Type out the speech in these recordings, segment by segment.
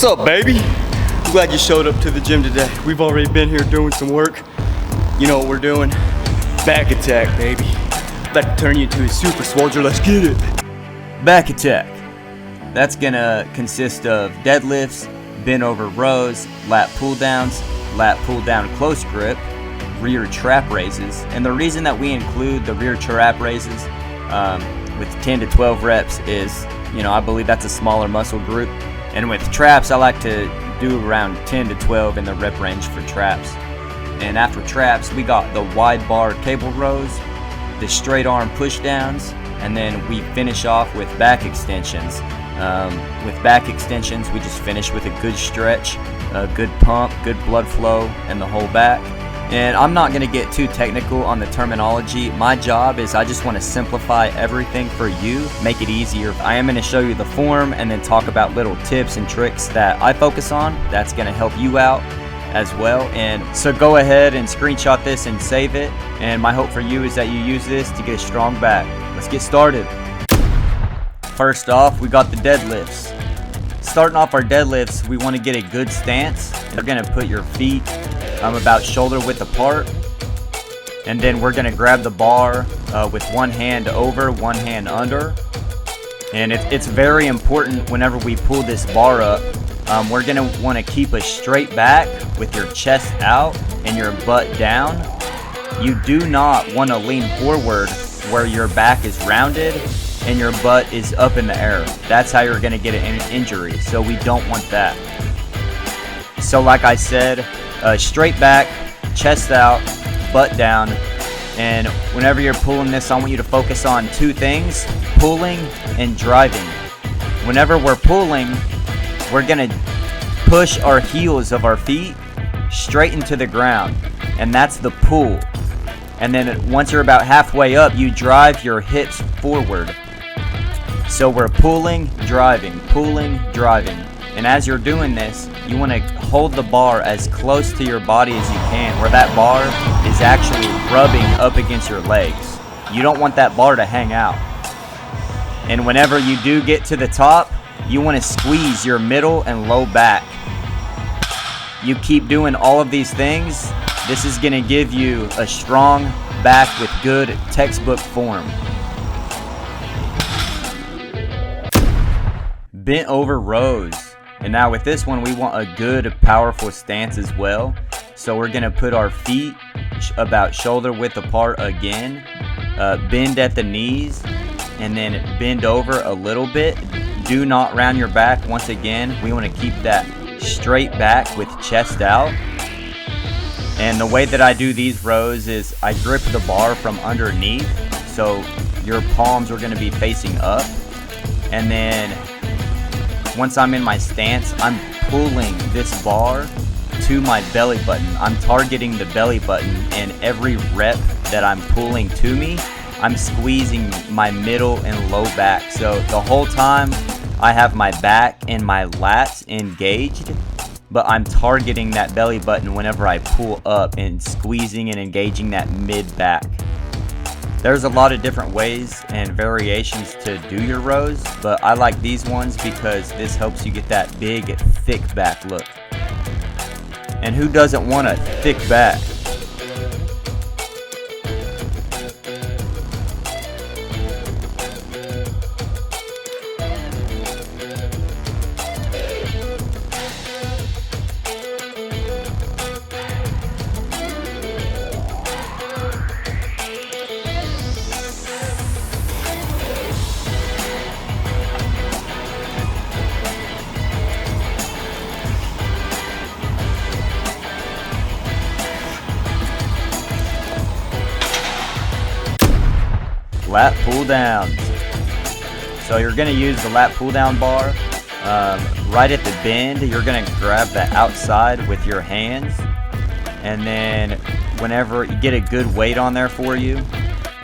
up, baby? I'm glad you showed up to the gym today. We've already been here doing some work. You know what we're doing? Back attack, baby. I'd like to turn you into a super soldier. Let's get it. Back attack. That's gonna consist of deadlifts, bent over rows, lat pull downs, lat pull down close grip, rear trap raises. And the reason that we include the rear trap raises with 10 to 12 reps is, I believe that's a smaller muscle group. And with traps, I like to do around 10 to 12 in the rep range for traps. And after traps, we got the wide bar cable rows, the straight arm push downs, and then we finish off with back extensions. With back extensions, we just finish with a good stretch, a good pump, good blood flow, and the whole back. And I'm not going to get too technical on the terminology. My job is I just want to simplify everything for you, make it easier. I am going to show you the form and then talk about little tips and tricks that I focus on. That's going to help you out as well. And so go ahead and screenshot this and save it. And my hope for you is that you use this to get a strong back. Let's get started. First off, we got the deadlifts. Starting off our deadlifts, we want to get a good stance. You're going to put your feet about shoulder width apart, and then we're going to grab the bar with one hand over, one hand under. And it's very important whenever we pull this bar up, we're going to want to keep a straight back with your chest out and your butt down. You do not want to lean forward where your back is rounded and your butt is up in the air. That's how you're going to get an injury, so we don't want that. So like I said, straight back, chest out, butt down. And whenever you're pulling this, I want you to focus on two things: pulling and driving. Whenever we're pulling, we're going to push our heels of our feet straight into the ground, and that's the pull. And then once you're about halfway up, you drive your hips forward. So we're pulling, driving, driving. And as you're doing this, you want to hold the bar as close to your body as you can, where that bar is actually rubbing up against your legs. You don't want that bar to hang out. And whenever you do get to the top, you want to squeeze your middle and low back. You keep doing all of these things. This is going to give you a strong back with good textbook form. Bent over rows. And now with this one, we want a good, powerful stance as well. So we're going to put our feet about shoulder width apart again. Bend at the knees and then bend over a little bit. Do not round your back. Once again, we want to keep that straight back with chest out. And the way that I do these rows is I grip the bar from underneath. So your palms are going to be facing up. And then once I'm in my stance, I'm pulling this bar to my belly button. I'm targeting the belly button, and every rep that I'm pulling to me, I'm squeezing my middle and low back. So the whole time I have my back and my lats engaged, but I'm targeting that belly button whenever I pull up and squeezing and engaging that mid back. There's a lot of different ways and variations to do your rows, but I like these ones because this helps you get that big, thick back look. And who doesn't want a thick back? Lat pull downs. So you're going to use the lat pull down bar right at the bend. You're going to grab the outside with your hands, and then whenever you get a good weight on there for you,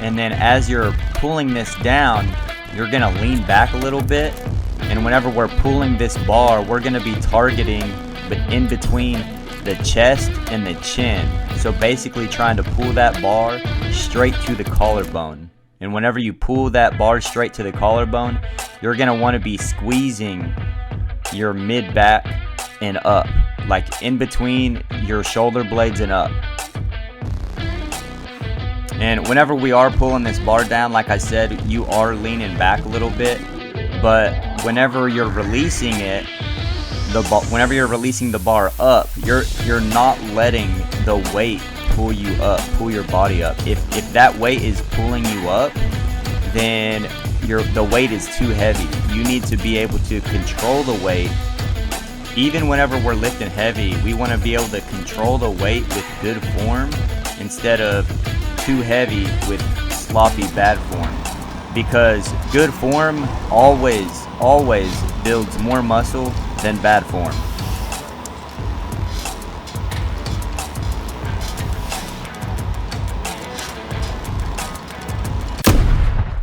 and then as you're pulling this down, you're going to lean back a little bit. And whenever we're pulling this bar, we're going to be targeting in between the chest and the chin. So basically trying to pull that bar straight to the collarbone. And whenever you pull that bar straight to the collarbone, you're going to want to be squeezing your mid back and up, like in between your shoulder blades and up. And whenever we are pulling this bar down, like I said, you are leaning back a little bit, but whenever you're releasing it, whenever you're releasing the bar up, you're not letting the weight pull you up, pull your body up. If that weight is pulling you up, then the weight is too heavy. You need to be able to control the weight. Even whenever we're lifting heavy, we want to be able to control the weight with good form instead of too heavy with sloppy bad form, because good form always builds more muscle than bad form.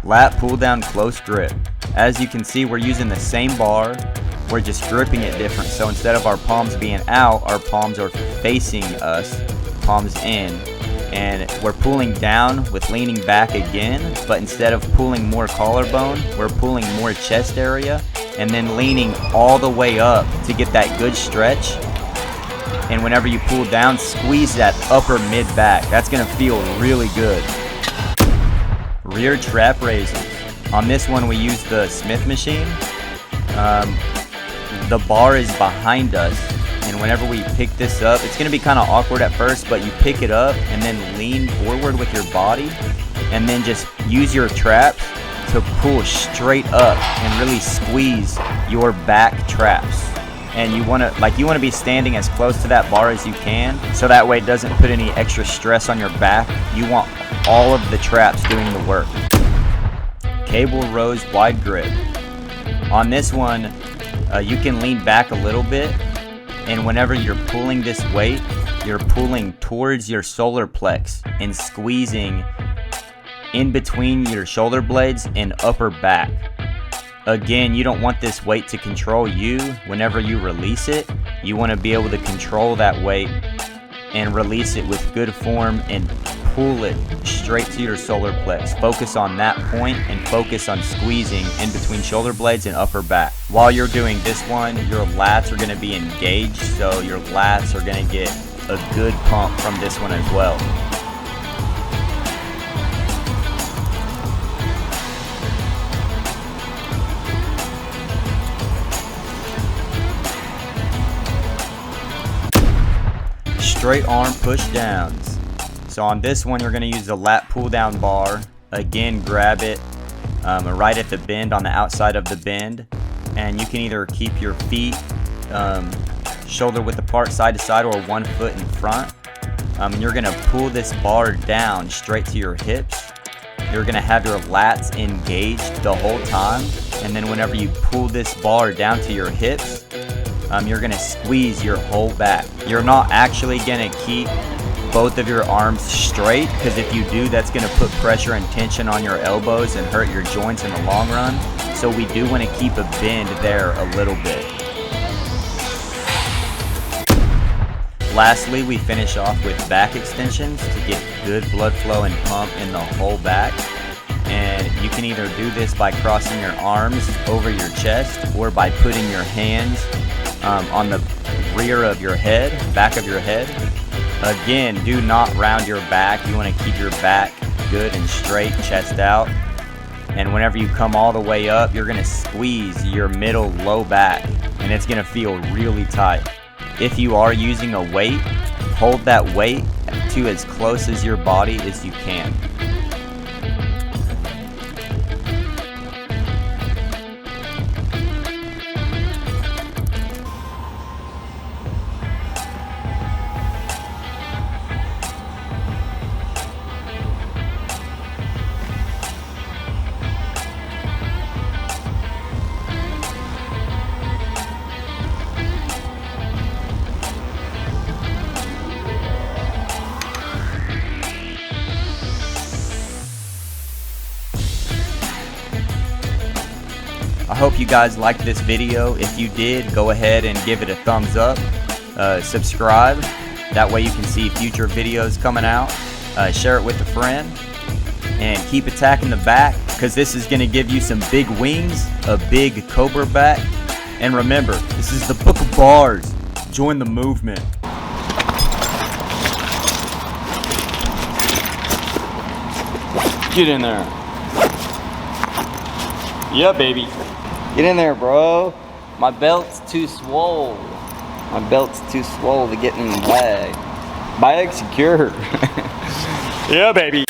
Lat pull down close grip. As you can see, we're using the same bar, we're just gripping it different. So instead of our palms being out, our palms are facing us, palms in. And we're pulling down with leaning back again, but instead of pulling more collarbone, we're pulling more chest area and then leaning all the way up to get that good stretch. And whenever you pull down, squeeze that upper mid back. That's gonna feel really good. Rear trap raises. On this one, we use the Smith machine. The bar is behind us. And whenever we pick this up, it's going to be kind of awkward at first, but you pick it up and then lean forward with your body and then just use your traps to pull straight up and really squeeze your back traps. And you want to be standing as close to that bar as you can, so that way it doesn't put any extra stress on your back. You want all of the traps doing the work. Cable rows wide grip. On this one, you can lean back a little bit. And whenever you're pulling this weight, you're pulling towards your solar plex and squeezing in between your shoulder blades and upper back. Again, you don't want this weight to control you. Whenever you release it, you want to be able to control that weight and release it with good form and pull it straight to your solar plex. Focus on that point and focus on squeezing in between shoulder blades and upper back. While you're doing this one, your lats are going to be engaged, so your lats are going to get a good pump from this one as well. Straight arm push downs. So on this one, you're going to use the lat pull down bar. Again, grab it right at the bend, on the outside of the bend, and you can either keep your feet shoulder width apart, side to side, or 1 foot in front. And you're going to pull this bar down straight to your hips. You're going to have your lats engaged the whole time, and then whenever you pull this bar down to your hips, you're going to squeeze your whole back. You're not actually going to keep both of your arms straight, because if you do, that's going to put pressure and tension on your elbows and hurt your joints in the long run. So we do want to keep a bend there a little bit. Lastly, we finish off with back extensions to get good blood flow and pump in the whole back. And you can either do this by crossing your arms over your chest or by putting your hands on the rear of your head, back of your head. Again, do not round your back. You want to keep your back good and straight, chest out. And whenever you come all the way up, you're going to squeeze your middle low back, and it's going to feel really tight. If you are using a weight, hold that weight to as close as your body as you can. I hope you guys liked this video. If you did, go ahead and give it a thumbs up. Subscribe. That way you can see future videos coming out. Share it with a friend. And keep attacking the back, because this is going to give you some big wings, a big cobra back. And remember, this is the Book of Bars. join the movement. Get in there. Yeah, baby. Get in there, bro. My belt's too swole. My belt's too swole to get in the bag. Bag secure. Yeah, baby.